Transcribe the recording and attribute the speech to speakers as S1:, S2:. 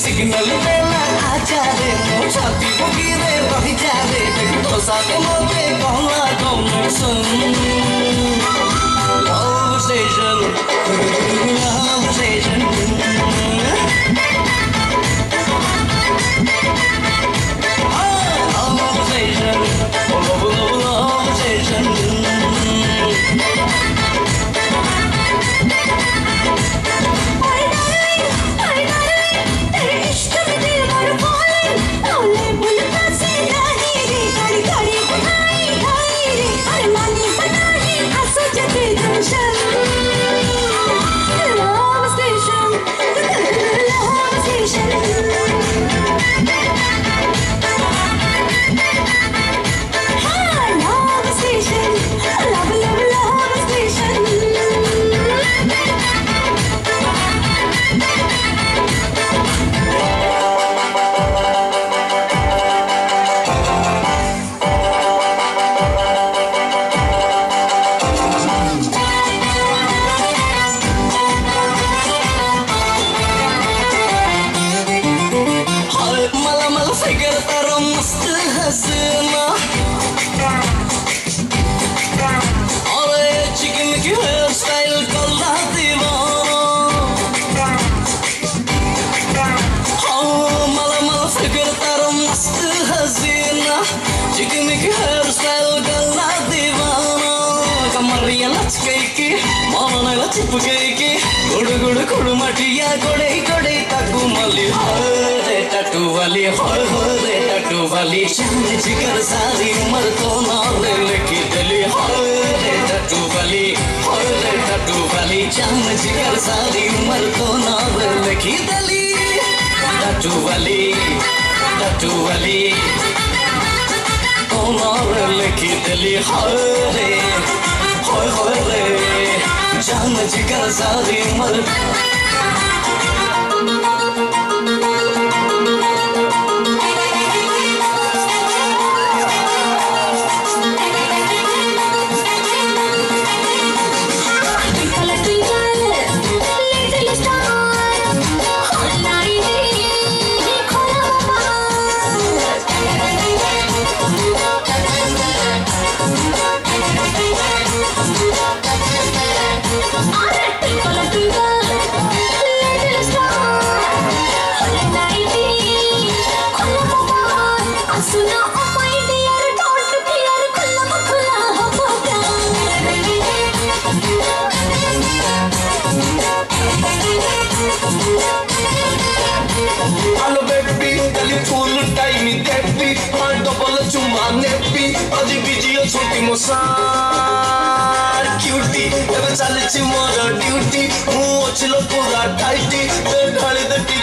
S1: signal देला आजा रे मो छाती बगिरे रही जा रे तो साथे मोते कहला कौन सुन लव स्टेशन गुड़ गुड़ गुड़ मटिया गोड़े गोड़े ताकू मली रे टटू वाली रे टटू वाली चांद जिगर सारी उम्र तो नारे लिखी दिली रे टटू वाली चांद जिगर सारी उम्र तो नारे लिखी दिली टटू वाली तो नारे लिखी दिली रे जान जिगर सारी उम्र मोसार क्यूटी एवं चलची मोर ड्यूटी मु ओछलो पूरा टाइटी ढाली दे